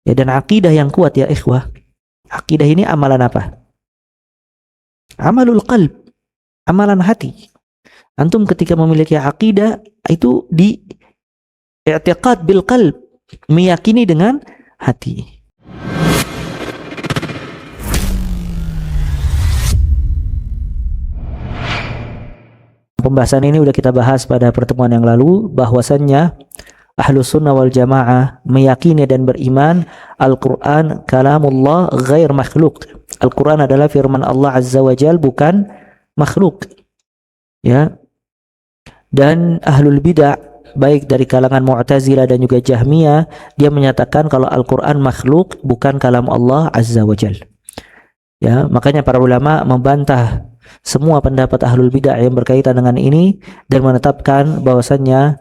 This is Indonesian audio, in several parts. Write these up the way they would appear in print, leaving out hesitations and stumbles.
Ya, dan akidah yang kuat ya ikhwah. Akidah ini amalan apa? Amalul qalb, amalan hati. Antum ketika memiliki akidah itu di i'tiqad bil qalb, meyakini dengan hati. Pembahasan ini sudah kita bahas pada pertemuan yang lalu, bahwasannya Ahlus Sunnah wal Jamaah meyakini dan beriman Al-Quran kalamullah ghair makhluk. Al-Quran adalah firman Allah Azza wa Jal, bukan makhluk. Ya. Dan Ahlul Bidah, baik dari kalangan Mu'tazilah dan juga Jahmiyah, dia menyatakan kalau Al-Quran makhluk, bukan kalam Allah Azza wa Jal. Ya, makanya para ulama membantah semua pendapat Ahlul Bidah yang berkaitan dengan ini dan menetapkan bahwasannya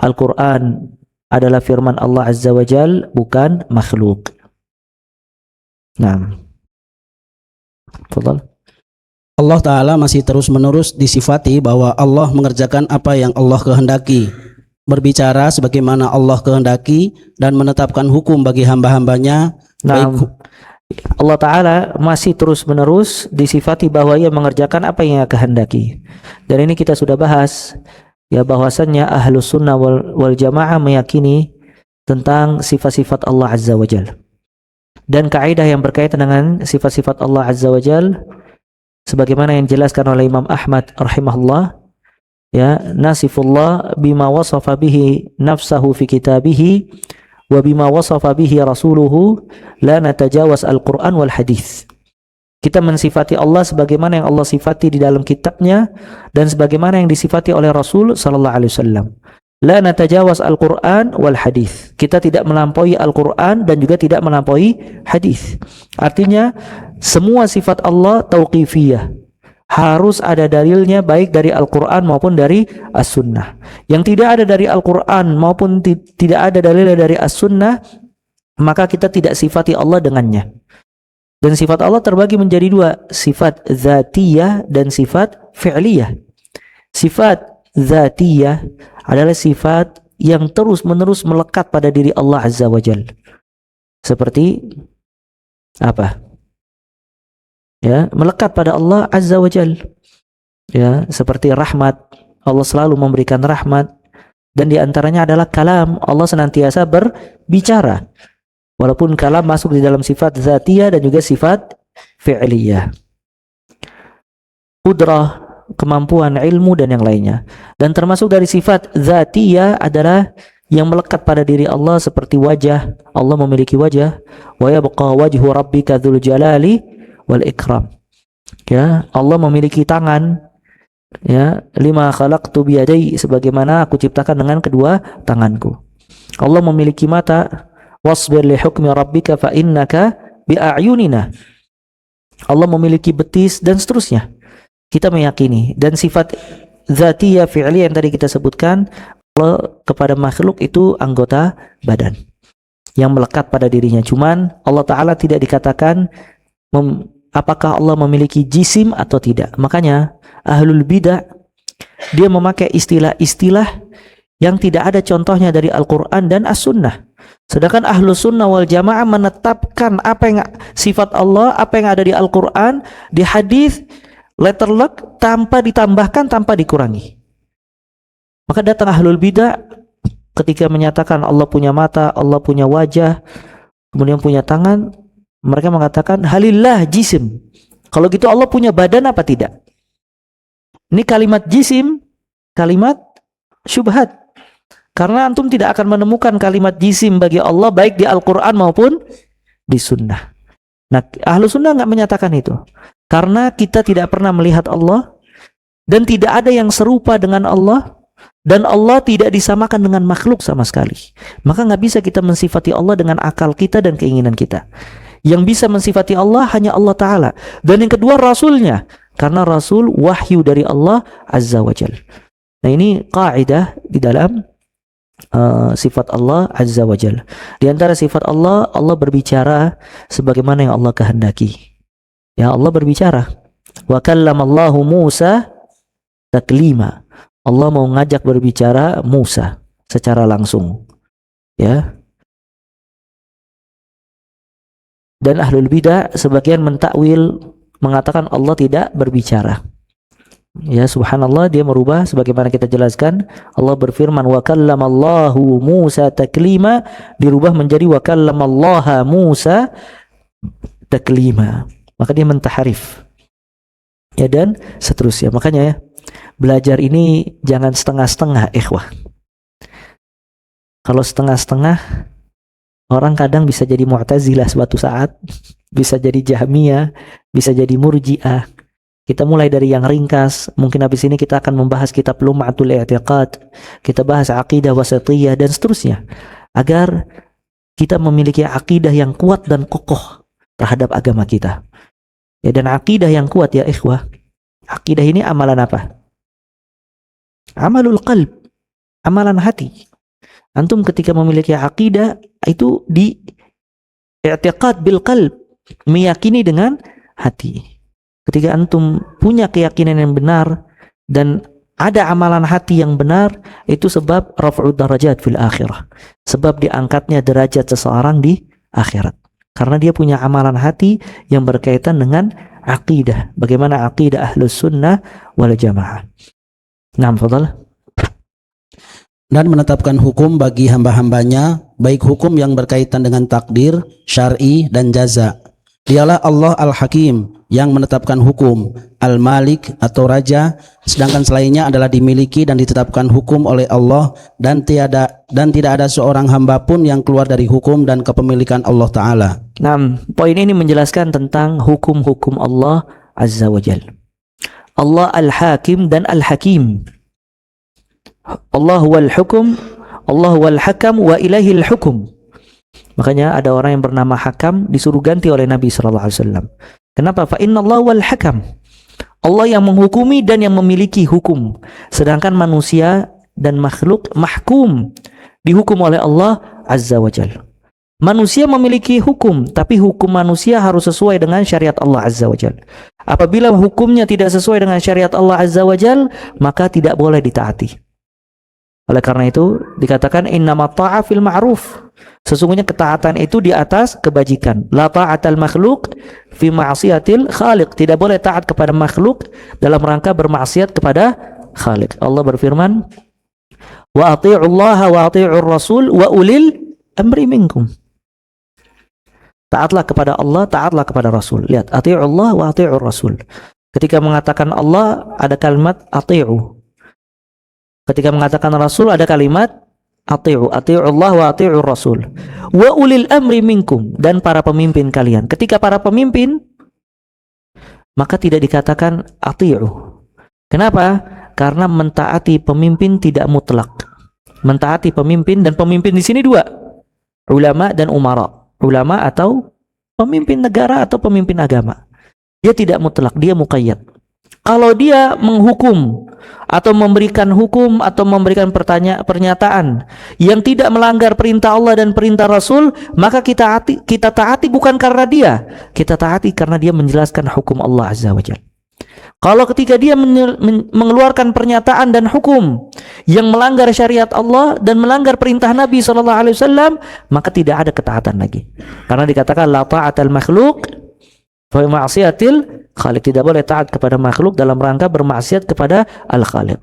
Al-Quran adalah firman Allah Azza wa Jal, bukan makhluk. Nah, fadhal. Allah Ta'ala masih terus-menerus disifati bahwa Allah mengerjakan apa yang Allah kehendaki, berbicara sebagaimana Allah kehendaki, dan menetapkan hukum bagi hamba-hambanya. Nah, Allah Ta'ala masih terus-menerus disifati bahwa ia mengerjakan apa yang ia kehendaki. Dan ini kita sudah bahas, ya, bahwasannya Ahlus Sunnah wal Jamaah meyakini tentang sifat-sifat Allah Azza wa Jal. Dan kaidah yang berkaitan dengan sifat-sifat Allah Azza wa Jal, sebagaimana yang dijelaskan oleh Imam Ahmad rahimahullah, ya, nasifullah bima wasafa bihi nafsahu fi kitabihi wa bima wasafa bihi rasuluhu la natajawaz al-Quran wal hadis. Kita mensifati Allah sebagaimana yang Allah sifati di dalam kitabnya dan sebagaimana yang disifati oleh Rasul sallallahu alaihi wasallam. La natajawaz al-Quran wal hadis. Kita tidak melampaui Al-Quran dan juga tidak melampaui hadis. Artinya semua sifat Allah tauqifiyah, harus ada dalilnya baik dari Al-Quran maupun dari As-Sunnah. Yang tidak ada dari Al-Quran maupun tidak ada dalilnya dari As-Sunnah, maka kita tidak sifati Allah dengannya. Dan sifat Allah terbagi menjadi dua, sifat dzatiyah dan sifat fi'liyah. Sifat dzatiyah adalah sifat yang terus-menerus melekat pada diri Allah Azza wa Jalla. Seperti apa? Ya, melekat pada Allah Azza wa Jal. Ya, seperti rahmat, Allah selalu memberikan rahmat, dan diantaranya adalah kalam, Allah senantiasa berbicara. Walaupun kalam masuk di dalam sifat zatiyah dan juga sifat fi'liyah. Qudrah, kemampuan, ilmu, dan yang lainnya. Dan termasuk dari sifat zatiyah adalah yang melekat pada diri Allah, seperti wajah, Allah memiliki wajah. Wa yabqa wajhu rabbika dzul jalali wal ikram. Ya, Allah memiliki tangan. Ya, lima khalaqtu biyadai, sebagaimana aku ciptakan dengan kedua tanganku. Allah memiliki mata. Wasbir li hukmi rabbika fa innaka bi a'yunina. Allah memiliki betis, dan seterusnya. Kita meyakini. Dan sifat dzatiyah fi'liyah yang tadi kita sebutkan, Allah kepada makhluk itu anggota badan yang melekat pada dirinya. Cuman Allah Ta'ala tidak dikatakan apakah Allah memiliki jisim atau tidak. Makanya Ahlul Bidah dia memakai istilah-istilah yang tidak ada contohnya dari Al-Quran dan As-Sunnah. Sedangkan Ahlus Sunnah wal Jamaah menetapkan apa yang sifat Allah, apa yang ada di Al-Quran, di hadis, letterlock, tanpa ditambahkan, tanpa dikurangi. Maka datang Ahlul Bidah ketika menyatakan Allah punya mata, Allah punya wajah, kemudian punya tangan, mereka mengatakan halillah jisim. Kalau gitu Allah punya badan apa tidak? Ini kalimat jisim, kalimat syubhat. Karena antum tidak akan menemukan kalimat jisim bagi Allah baik di Al-Quran maupun di Sunnah. Nah, Ahlu Sunnah nggak menyatakan itu. Karena kita tidak pernah melihat Allah, dan tidak ada yang serupa dengan Allah, dan Allah tidak disamakan dengan makhluk sama sekali. Maka nggak bisa kita mensifati Allah dengan akal kita dan keinginan kita. Yang bisa mensifati Allah hanya Allah Ta'ala. Dan yang kedua Rasulnya. Karena Rasul wahyu dari Allah Azza wa Jal. Nah, ini kaidah di dalam sifat Allah Azza wa Jal. Di antara sifat Allah, Allah berbicara sebagaimana yang Allah kehendaki. Ya, Allah berbicara. Wa kallamallahu Musa taklima. Allah mau ngajak berbicara Musa secara langsung. Ya. Dan ahlul bidah sebagian mentakwil, mengatakan Allah tidak berbicara. Ya, subhanallah, dia merubah sebagaimana kita jelaskan. Allah berfirman wa kallamallahu Musa taklima, dirubah menjadi wa kallamallaha Musa taklima. Maka dia mentahrif. Ya, dan seterusnya. Makanya ya, belajar ini jangan setengah-setengah, ikhwah. Kalau setengah-setengah, orang kadang bisa jadi Mu'tazilah suatu saat, bisa jadi Jahmiyah, bisa jadi Murji'ah. Kita mulai dari yang ringkas. Mungkin habis ini kita akan membahas kitab Lum'atul I'tiqad, kita bahas Aqidah Wasatiyah dan seterusnya, agar kita memiliki akidah yang kuat dan kokoh terhadap agama kita. Ya, dan akidah yang kuat ya ikhwah, akidah ini amalan apa? Amalul qalb, amalan hati. Antum ketika memiliki akidah itu di i'tiqad bil qalb, meyakini dengan hati. Ketika antum punya keyakinan yang benar dan ada amalan hati yang benar, itu sebab raf'ud darajat fil akhirah, sebab diangkatnya derajat seseorang di akhirat, karena dia punya amalan hati yang berkaitan dengan akidah. Bagaimana akidah ahlus sunnah wal jamaah. Naam, fadal. Dan menetapkan hukum bagi hamba-hambanya, baik hukum yang berkaitan dengan takdir, syar'i, dan jaza. Dialah Allah Al-Hakim yang menetapkan hukum, Al-Malik atau Raja, sedangkan selainnya adalah dimiliki dan ditetapkan hukum oleh Allah, dan tidak ada seorang hamba pun yang keluar dari hukum dan kepemilikan Allah Ta'ala. Nah, poin ini menjelaskan tentang hukum-hukum Allah Azza wa Jal. Allah Al-Hakim dan Al-Hakim. Allah wal hukum, Allah wal hakam, wa ilahil hukum. Makanya ada orang yang bernama Hakam disuruh ganti oleh Nabi SAW. Kenapa? Fa inna Allah wal hakam. Allah yang menghukumi dan yang memiliki hukum. Sedangkan manusia dan makhluk mahkum, dihukum oleh Allah Azza wa Jal. Manusia memiliki hukum, tapi hukum manusia harus sesuai dengan syariat Allah Azza wa Jal. Apabila hukumnya tidak sesuai dengan syariat Allah Azza wa Jal, maka tidak boleh ditaati. Oleh karena itu dikatakan innamat ta'a fil ma'ruf. Sesungguhnya ketaatan itu di atas kebajikan. La ta'atal makhluk fi ma'siyatil khaliq. Tidak boleh taat kepada makhluk dalam rangka bermaksiat kepada Khaliq. Allah berfirman, wa ati'ullaha wa ati'ur rasul wa ulil amri minkum. Taatlah kepada Allah, taatlah kepada Rasul. Lihat, ati'ullah wa ati'ur rasul. Ketika mengatakan Allah ada kalimat ati'u. Ketika mengatakan Rasul ada kalimat ati'u, ati'ullah wa ati'ur rasul. Wa ulil amri minkum, dan para pemimpin kalian. Ketika para pemimpin, maka tidak dikatakan ati'u. Kenapa? Karena mentaati pemimpin tidak mutlak. Mentaati pemimpin, dan pemimpin di sini dua, ulama dan umara. Ulama atau pemimpin negara atau pemimpin agama. Dia tidak mutlak, dia muqayyad. Kalau dia menghukum atau memberikan hukum atau memberikan pernyataan yang tidak melanggar perintah Allah dan perintah Rasul, maka kita taati bukan karena dia, kita taati karena dia menjelaskan hukum Allah Azza wa Jalla. Kalau ketika dia mengeluarkan pernyataan dan hukum yang melanggar syariat Allah dan melanggar perintah Nabi SAW, maka tidak ada ketaatan lagi. Karena dikatakan la ta'atal makhluk fa ma'siyatil Khaliq. Tidak boleh taat kepada makhluk dalam rangka bermaksiat kepada Al-Khaliq.